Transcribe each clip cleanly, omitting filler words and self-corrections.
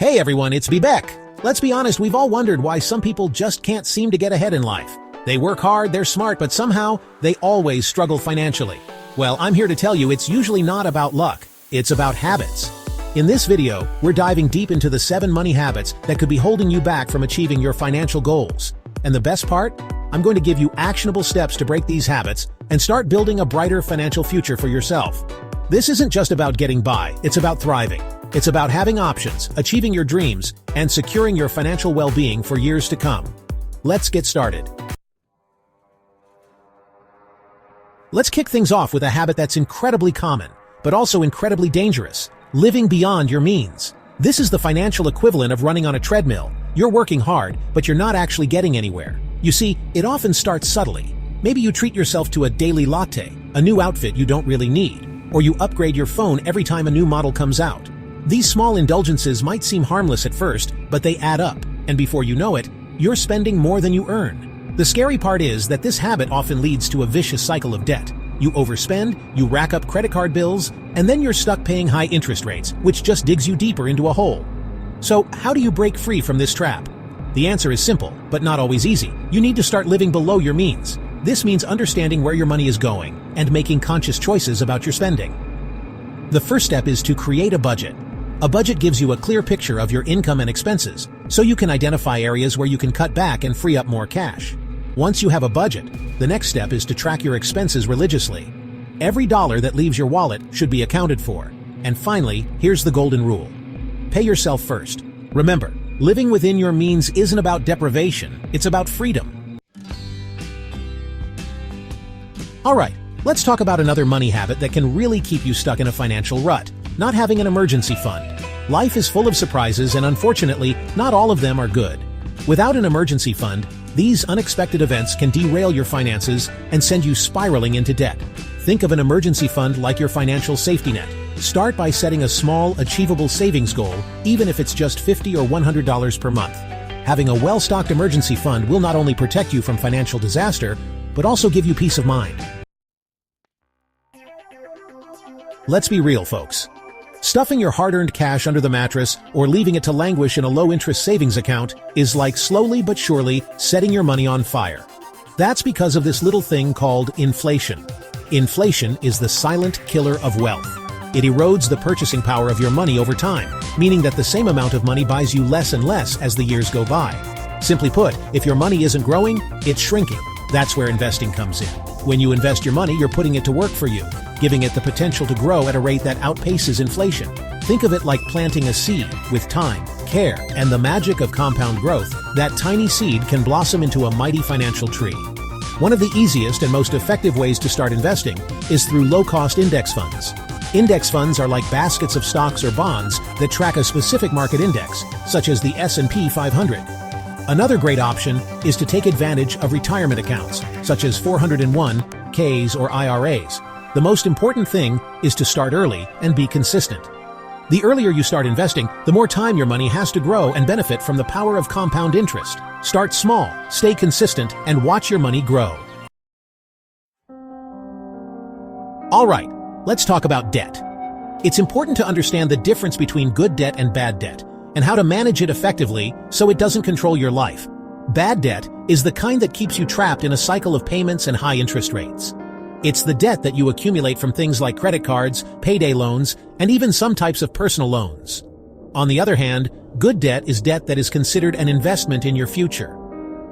Hey everyone, it's Beck. Let's be honest, we've all wondered why some people just can't seem to get ahead in life. They work hard, they're smart, but somehow they always struggle financially. Well, I'm here to tell you it's usually not about luck, it's about habits. In this video, we're diving deep into the 7 money habits that could be holding you back from achieving your financial goals. And the best part? I'm going to give you actionable steps to break these habits and start building a brighter financial future for yourself. This isn't just about getting by, it's about thriving. It's about having options, achieving your dreams, and securing your financial well-being for years to come. Let's get started. Let's kick things off with a habit that's incredibly common, but also incredibly dangerous: living beyond your means. This is the financial equivalent of running on a treadmill. You're working hard, but you're not actually getting anywhere. You see, it often starts subtly. Maybe you treat yourself to a daily latte, a new outfit you don't really need, or you upgrade your phone every time a new model comes out. These small indulgences might seem harmless at first, but they add up, and before you know it, you're spending more than you earn. The scary part is that this habit often leads to a vicious cycle of debt. You overspend, you rack up credit card bills, and then you're stuck paying high interest rates, which just digs you deeper into a hole. So, how do you break free from this trap? The answer is simple, but not always easy. You need to start living below your means. This means understanding where your money is going and making conscious choices about your spending. The first step is to create a budget. A budget gives you a clear picture of your income and expenses, so you can identify areas where you can cut back and free up more cash. Once you have a budget, the next step is to track your expenses religiously. Every dollar that leaves your wallet should be accounted for. And finally, here's the golden rule: pay yourself first. Remember, living within your means isn't about deprivation, it's about freedom. Alright, let's talk about another money habit that can really keep you stuck in a financial rut: not having an emergency fund. Life is full of surprises, and unfortunately, not all of them are good. Without an emergency fund, these unexpected events can derail your finances and send you spiraling into debt. Think of an emergency fund like your financial safety net. Start by setting a small, achievable savings goal, even if it's just $50 or $100 per month. Having a well-stocked emergency fund will not only protect you from financial disaster, but also give you peace of mind. Let's be real, folks. Stuffing your hard-earned cash under the mattress or leaving it to languish in a low-interest savings account is like slowly but surely setting your money on fire. That's because of this little thing called inflation. Inflation is the silent killer of wealth. It erodes the purchasing power of your money over time, meaning that the same amount of money buys you less and less as the years go by. Simply put, if your money isn't growing, it's shrinking. That's where investing comes in. When you invest your money, you're putting it to work for you, giving it the potential to grow at a rate that outpaces inflation. Think of it like planting a seed. With time, care, and the magic of compound growth, that tiny seed can blossom into a mighty financial tree. One of the easiest and most effective ways to start investing is through low-cost index funds. Index funds are like baskets of stocks or bonds that track a specific market index, such as the S&P 500. Another great option is to take advantage of retirement accounts, such as 401(k)s or IRAs. The most important thing is to start early and be consistent. The earlier you start investing, the more time your money has to grow and benefit from the power of compound interest. Start small, stay consistent, and watch your money grow. Alright, let's talk about debt. It's important to understand the difference between good debt and bad debt, and how to manage it effectively so it doesn't control your life. Bad debt is the kind that keeps you trapped in a cycle of payments and high interest rates. It's the debt that you accumulate from things like credit cards, payday loans, and even some types of personal loans. On the other hand, good debt is debt that is considered an investment in your future.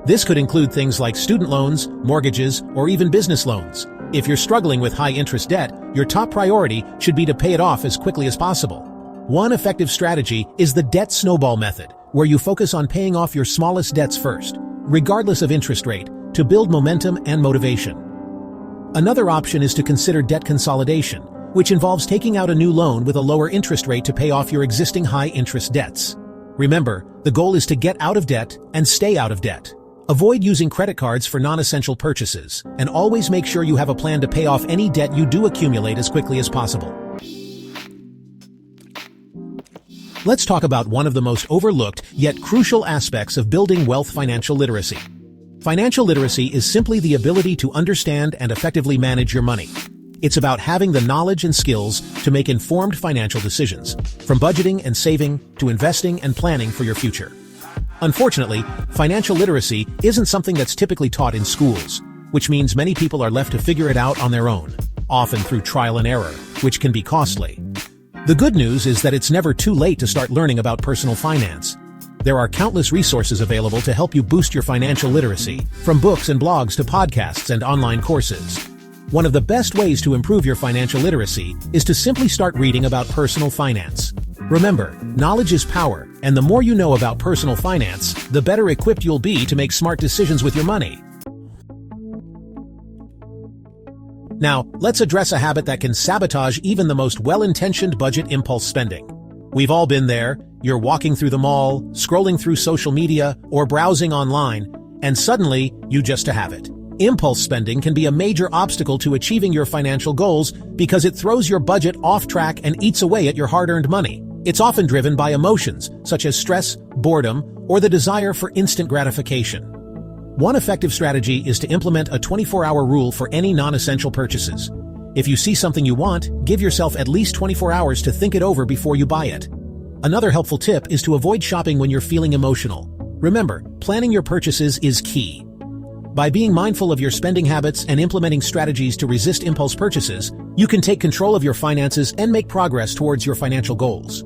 This could include things like student loans, mortgages, or even business loans. If you're struggling with high-interest debt, your top priority should be to pay it off as quickly as possible. One effective strategy is the debt snowball method, where you focus on paying off your smallest debts first, regardless of interest rate, to build momentum and motivation. Another option is to consider debt consolidation, which involves taking out a new loan with a lower interest rate to pay off your existing high-interest debts. Remember, the goal is to get out of debt and stay out of debt. Avoid using credit cards for non-essential purchases, and always make sure you have a plan to pay off any debt you do accumulate as quickly as possible. Let's talk about one of the most overlooked yet crucial aspects of building wealth: financial literacy. Financial literacy is simply the ability to understand and effectively manage your money. It's about having the knowledge and skills to make informed financial decisions, from budgeting and saving to investing and planning for your future. Unfortunately, financial literacy isn't something that's typically taught in schools, which means many people are left to figure it out on their own, often through trial and error, which can be costly. The good news is that it's never too late to start learning about personal finance. There are countless resources available to help you boost your financial literacy, from books and blogs to podcasts and online courses. One of the best ways to improve your financial literacy is to simply start reading about personal finance. Remember, knowledge is power, and the more you know about personal finance, the better equipped you'll be to make smart decisions with your money. Now, let's address a habit that can sabotage even the most well-intentioned budget impulse spending. We've all been there. You're walking through the mall, scrolling through social media, or browsing online, and suddenly, you just have it. Impulse spending can be a major obstacle to achieving your financial goals because it throws your budget off track and eats away at your hard-earned money. It's often driven by emotions, such as stress, boredom, or the desire for instant gratification. One effective strategy is to implement a 24-hour rule for any non-essential purchases. If you see something you want, give yourself at least 24 hours to think it over before you buy it. Another helpful tip is to avoid shopping when you're feeling emotional. Remember, planning your purchases is key. By being mindful of your spending habits and implementing strategies to resist impulse purchases, you can take control of your finances and make progress towards your financial goals.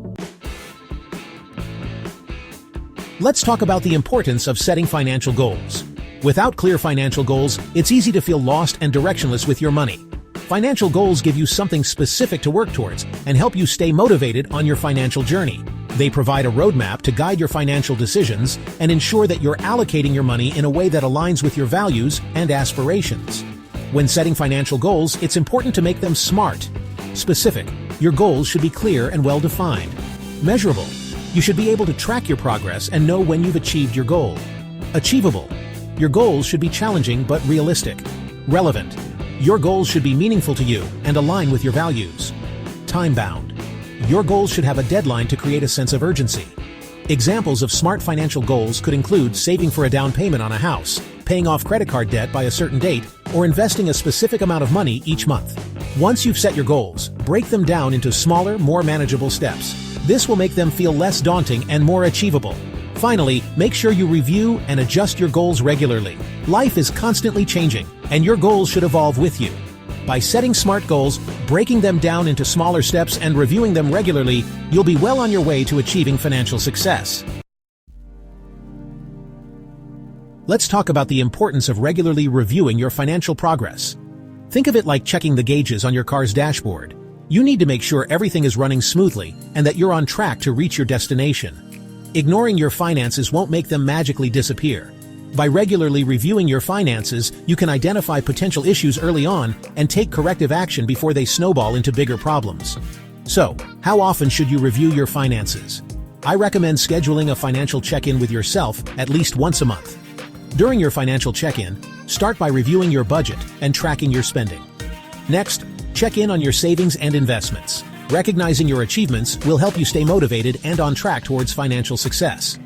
Let's talk about the importance of setting financial goals. Without clear financial goals, it's easy to feel lost and directionless with your money. Financial goals give you something specific to work towards and help you stay motivated on your financial journey. They provide a roadmap to guide your financial decisions and ensure that you're allocating your money in a way that aligns with your values and aspirations. When setting financial goals, it's important to make them smart. Specific. Your goals should be clear and well-defined. Measurable. You should be able to track your progress and know when you've achieved your goal. Achievable. Your goals should be challenging but realistic. Relevant. Your goals should be meaningful to you and align with your values. Time-bound. Your goals should have a deadline to create a sense of urgency. Examples of smart financial goals could include saving for a down payment on a house, paying off credit card debt by a certain date, or investing a specific amount of money each month. Once you've set your goals, break them down into smaller, more manageable steps. This will make them feel less daunting and more achievable. Finally, make sure you review and adjust your goals regularly. Life is constantly changing, and your goals should evolve with you. By setting smart goals, breaking them down into smaller steps, and reviewing them regularly, you'll be well on your way to achieving financial success. Let's talk about the importance of regularly reviewing your financial progress. Think of it like checking the gauges on your car's dashboard. You need to make sure everything is running smoothly and that you're on track to reach your destination. Ignoring your finances won't make them magically disappear. By regularly reviewing your finances, you can identify potential issues early on and take corrective action before they snowball into bigger problems. So, how often should you review your finances? I recommend scheduling a financial check-in with yourself at least once a month. During your financial check-in, start by reviewing your budget and tracking your spending. Next, check in on your savings and investments. Recognizing your achievements will help you stay motivated and on track towards financial success.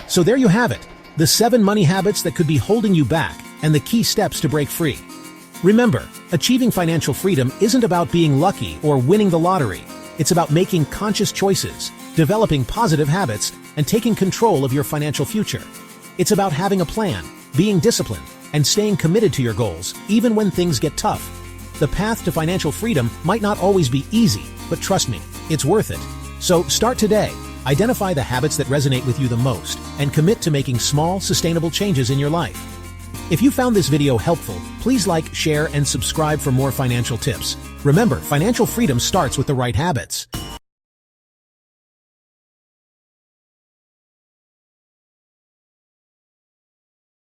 So there you have it, the 7 money habits that could be holding you back and the key steps to break free. Remember, achieving financial freedom isn't about being lucky or winning the lottery. It's about making conscious choices, developing positive habits, and taking control of your financial future. It's about having a plan, being disciplined, and staying committed to your goals, even when things get tough. The path to financial freedom might not always be easy, but trust me, it's worth it. So start today. Identify the habits that resonate with you the most and commit to making small, sustainable changes in your life. If you found this video helpful, please like, share, and subscribe for more financial tips. Remember, financial freedom starts with the right habits.